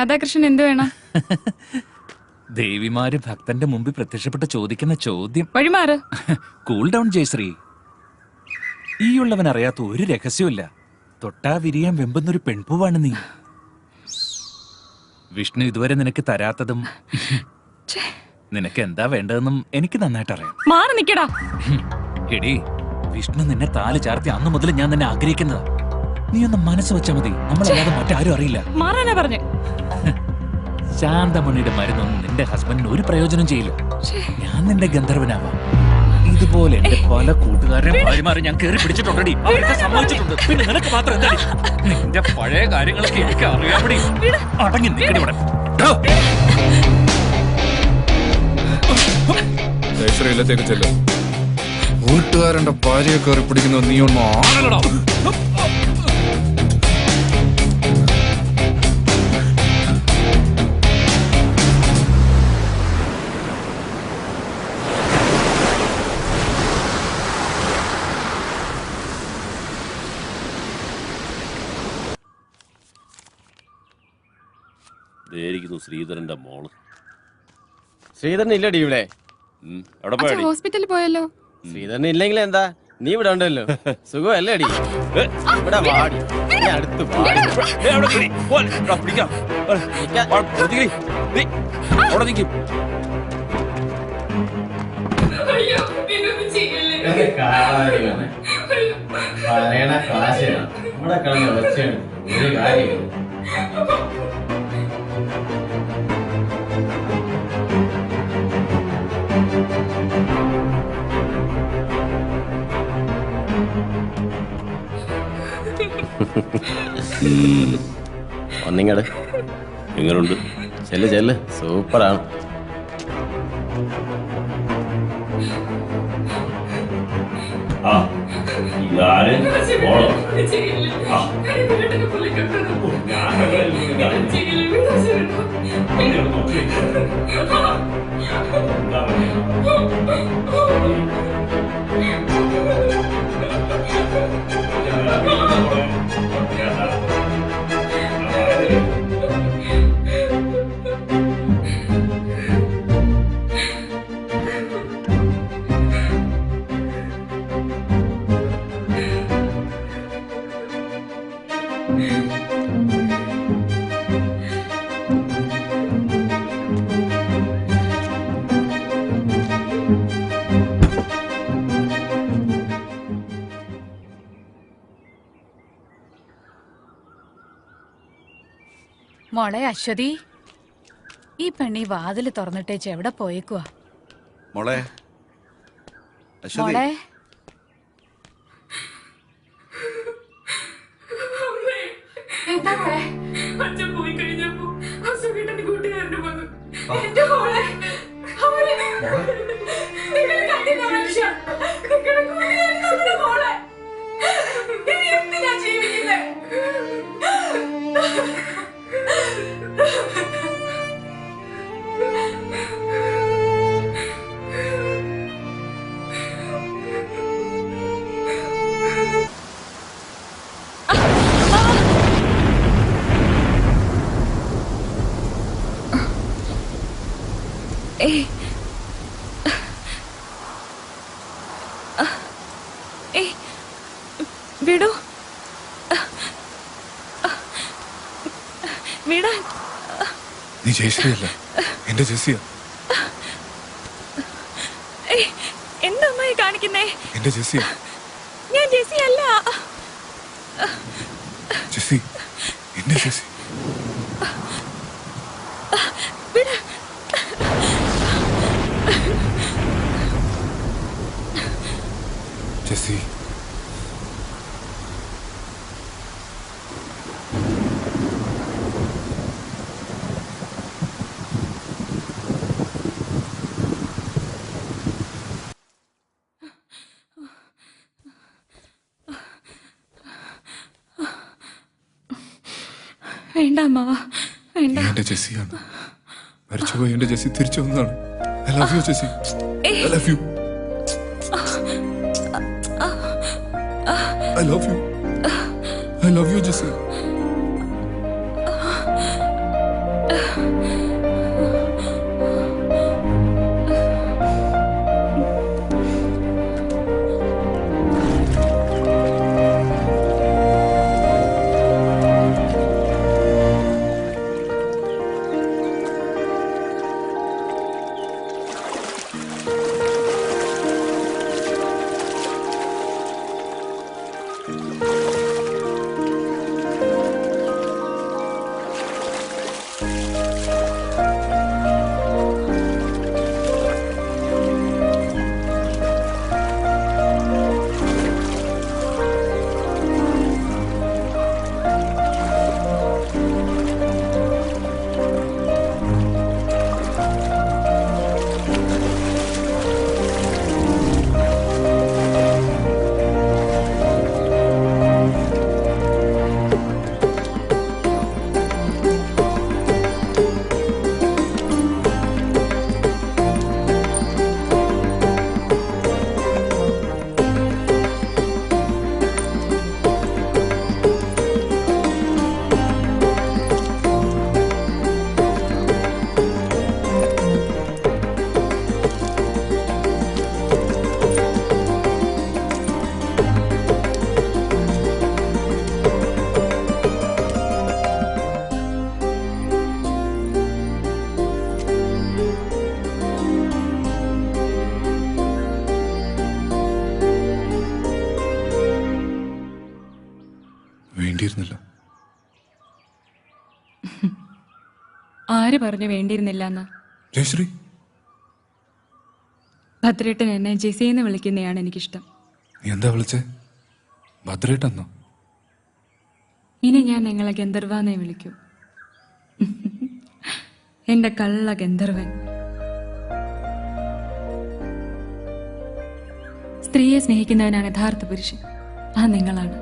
രാധാകൃഷ്ണൻ എന്ത് വേണം? ദേവിമാര് ഭക്തന്റെ മുമ്പിൽ പ്രത്യക്ഷപ്പെട്ട് ചോദിക്കുന്ന ചോദ്യം. വഴിമാറ്. Cool down Jayashree. ഈ ഉള്ളവൻ അറിയാത്ത ഒരു രഹസ്യമില്ല. തൊട്ടാ വിരിയാൻ വെമ്പുന്നൊരു പെൺപൂവാണ് നീ. വിഷ്ണു ഇതുവരെ നിനക്ക് തരാത്തതും നിനക്ക് എന്താ വേണ്ടതെന്നും എനിക്ക് നന്നായിട്ട് അറിയാം. മാറി നിക്കടാ. എടി, വിഷ്ണു നിന്നെ താല് ചാർത്തി അന്ന് മുതൽ ഞാൻ നിന്നെ ആഗ്രഹിക്കുന്നതാ. നീ ഒന്ന് മനസ്സ് വെച്ചാ മതി, നമ്മളല്ലാതെ മറ്റാരും അറിയില്ല. മാറാനാ പറഞ്ഞേ. ശാന്തമണിയുടെ മരുന്നൊന്നും നിന്റെ ഹസ്ബൻഡിന് ഒരു പ്രയോജനം ചെയ്യില്ല. ഞാൻ നിന്റെ ഗന്ധർവനാവാം. ഇതുപോലെ എന്റെ പല കൂട്ടുകാരെ ഭാര്യമാരെ ഞാൻ കേറി പിടിച്ചിട്ടുണ്ടടി. അവരൊക്കെ സമ്മതിച്ചിട്ടുണ്ട്. പിന്നെ നിനക്ക് മാത്രം എന്താ? നിന്റെ പഴയ കാര്യങ്ങളൊക്കെ എനിക്ക് അറിയാമടി. അടങ്ങി നിൽക്കടി ഇവിടെ. ജയശ്രീയിലത്തേക്ക് ചെല്ലും. കൂട്ടുകാരന്റെ ഭാര്യയെ കയറി പിടിക്കുന്ന നീ ഒന്നും ആണല്ലടാ. ശ്രീധരന്റെ മോള്. ശ്രീധരൻ ഇല്ലടി ഇവിടെ. ഹോസ്പിറ്റലിൽ പോയല്ലോ. ശ്രീധരൻ ഇല്ലെങ്കിൽ എന്താ, നീ ഇവിടെ ഉണ്ടല്ലോ. സുഖമല്ലേ അടി? ഇവിടെ വാടി, അടുത്ത് പറയണ കാശാണ് നമ്മുടെ കളഞ്ഞ വെച്ചാണ് ഒരു കാര്യം. ഒന്നിങ്ങട് എങ്ങനുണ്ട്? ചെല്ല് ചെല്ല്, സൂപ്പറാണ്. മോളെ അശ്വതി, ഈ പെണ്ണി വാതില് തുറന്നിട്ടേച്ച് എവിടെ പോയേക്കുവാ? മോളെ മോളെ അച്ഛൻ പോയി കഴിഞ്ഞപ്പോ അസുഖേട്ടന്റെ കൂട്ടുകാരന് വന്നു. വിടൂ, വിടാൻ. നീ ജയശ്രീയല്ല, എന്റെ ജെസ്സിയ. എന്താ അമ്മായി കാണിക്കുന്നേ? എന്റെ ജെസ്സിയ. ഞാൻ ജെസ്സി അല്ല. ജെസ്സി, എന്റെ ജെസ്സി. ജെസ്സി, വേണ്ട അമ്മാവ, വേണ്ട. എന്റെ ജെസ്സിയാണ്. മരിച്ചുപോയി എന്റെ ജെസ്സി തിരിച്ചു വന്നതാണ്. I love you Jessie, I love you, I love you, I love you Jessie. വേണ്ടിയിരുന്നില്ല. ആര് പറഞ്ഞു വേണ്ടിയിരുന്നില്ല എന്ന്? ജയശ്രീ, ഭദ്രേട്ടൻ എന്നെ ജെസിന്ന് വിളിക്കുന്നതാണ് എനിക്കിഷ്ടം. നീ എന്താ വിളിച്ചേ? ഭദ്രേട്ടെന്നോ? ഇനി ഞാൻ നിങ്ങളെ ഗന്ധർവാന്നേ വിളിക്കൂ. എന്റെ കള്ള ഗന്ധർവൻ. സ്ത്രീയെ സ്നേഹിക്കുന്നവനാണ് യഥാർത്ഥ പുരുഷൻ. ആ നിങ്ങളാണ്.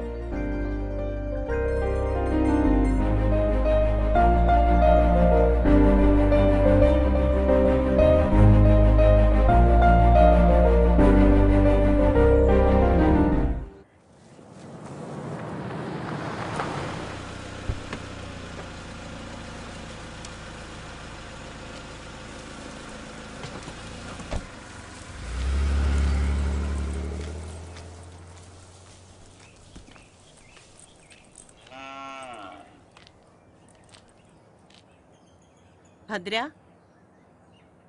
ഭദ്ര,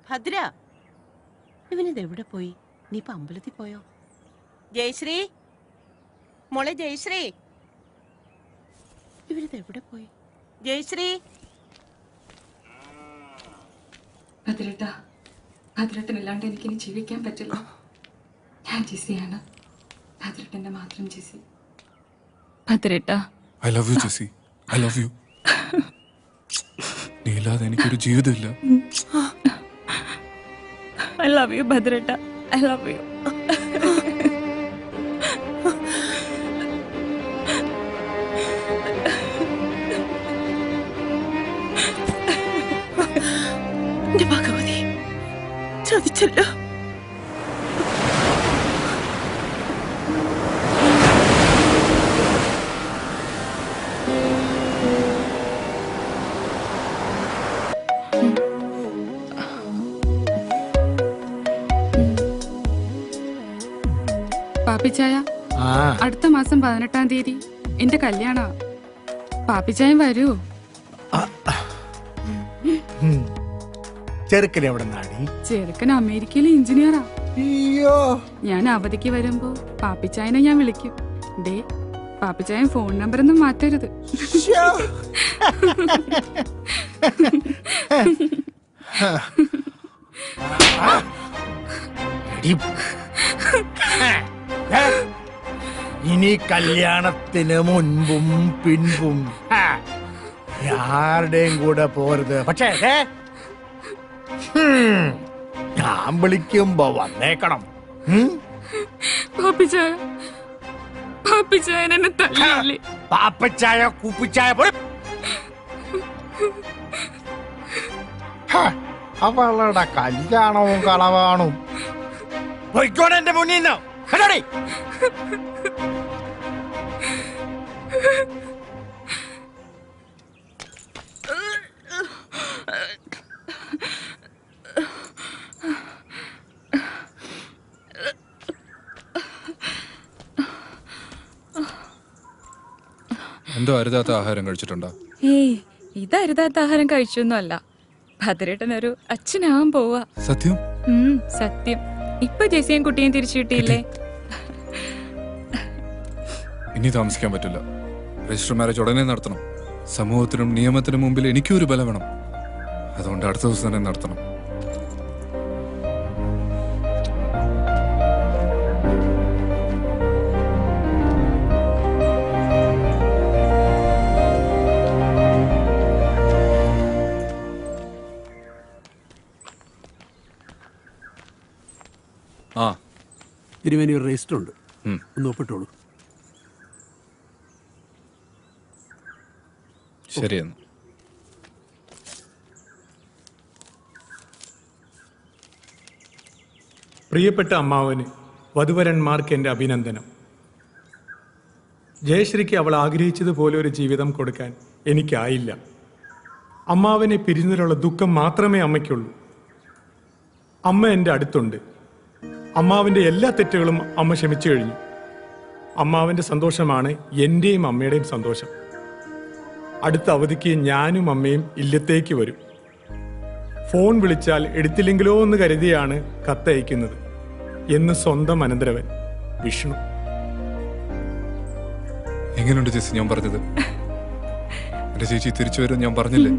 ഭദ്ര, ഇവനിത് എവിടെ പോയി? നീ ഇപ്പൊ അമ്പലത്തിൽ പോയോ? ജയശ്രീ, മോളെ ജയശ്രീ, ഇവനിത് എവിടെ പോയി? ജയശ്രീ, ഭദ്രേട്ട, ഭദ്രേട്ടനില്ലാണ്ട് എനിക്കിനി ജീവിക്കാൻ പറ്റില്ല. ഞാൻ ജെസിയാണ്, ഭദ്രേട്ടന്റെ മാത്രം ജെസി. ഭദ്രേട്ട, I love you Jessie, I love you. നീ ഇല്ലാതെ എനിക്കൊരു ജീവിതമില്ല. ഐ ലവ് യു ഭദ്രേട്ട, ഐ ലവ് യു. എന്റെ ഭഗവതി, ചതിച്ചല്ലോ. പാപ്പിച്ചായ, അടുത്ത മാസം 18-ാം തീയതി എന്റെ കല്യാണ. പാപ്പിച്ചായം വരൂ. ചെറുക്കൻ എവിടെ നാടി? ചെറുക്കൻ അമേരിക്കയിലെ എഞ്ചിനീയറാ. അയ്യോ, ഞാൻ അവധിക്ക് വരുമ്പോ പാപ്പിച്ചായനെ ഞാൻ വിളിക്കും. ഡേ, പാപ്പിച്ചായൻ ഫോൺ നമ്പർ ഒന്നും മാറ്റരുത്. ഇനി കല്യാണത്തിന് മുൻപും പിൻപും ആരുടെയും കൂടെ പോരുത്. പക്ഷേ ഞാൻ വിളിക്കുമ്പോ വന്നേക്കണം. പാപ്പിച്ചായ, പാപ്പിച്ചായൻ എന്നെ തല്ലില്ലേ? പാപ്പച്ചായ കുപ്പിച്ചായ പോലെ അവളുടെ കല്യാണവും കളവാണും. പോയിക്കോടെ എന്റെ മുന്നിൽ നിന്ന്. കണ്ടോടി, എന്തോ അരുതാത്ത ആഹാരം കഴിച്ചിട്ടുണ്ടോ? ഏയ്, ഇതരുതാത്ത ആഹാരം കഴിച്ചൊന്നും അല്ല. ഭദ്രേട്ടനൊരു അച്ഛനാവാൻ പോവാ. സത്യം? സത്യം. ഇപ്പൊ ജെസിയും കുട്ടിയും തിരിച്ചു കിട്ടിയില്ലേ? ഇനി താമസിക്കാൻ പറ്റില്ല. രജിസ്റ്റർ മാരേജ് ഉടനെ നടത്തണം. സമൂഹത്തിനും നിയമത്തിനും മുമ്പിൽ എനിക്കും ഒരു ബലം വേണം. അതുകൊണ്ട് അടുത്ത ദിവസം തന്നെ നടത്തണം. ആ, തിരുവേനൂർ രജിസ്റ്റർ ഉണ്ട്, ഒന്ന് ഒപ്പിട്ടോളൂ. ശരിയെന്ന്. പ്രിയപ്പെട്ട അമ്മാവന് വധുവരന്മാർക്ക് എൻ്റെ അഭിനന്ദനം. ജയശ്രീക്ക് അവൾ ആഗ്രഹിച്ചതുപോലെ ഒരു ജീവിതം കൊടുക്കാൻ എനിക്കായില്ല. അമ്മാവനെ പിരിഞ്ഞതിലുള്ള ദുഃഖം മാത്രമേ അമ്മയ്ക്കുള്ളൂ. അമ്മ എൻ്റെ അടുത്തുണ്ട്. അമ്മാവിൻ്റെ എല്ലാ തെറ്റുകളും അമ്മ ക്ഷമിച്ചു കഴിഞ്ഞു. അമ്മാവൻ്റെ സന്തോഷമാണ് എൻ്റെയും അമ്മയുടെയും സന്തോഷം. അടുത്ത അവധിക്ക് ഞാനും അമ്മയും ഇല്ലത്തേക്ക് വരും. ഫോൺ വിളിച്ചാൽ എടുത്തില്ലെങ്കിലോ എന്ന് കരുതിയാണ് കത്തയക്കുന്നത് എന്ന് സ്വന്തം അനന്തരവൻ വിഷ്ണു. എങ്ങനെയുണ്ട് ചേച്ചി ഞാൻ പറഞ്ഞത്? എന്റെ ചേച്ചി തിരിച്ചു വരും ഞാൻ പറഞ്ഞില്ലേ?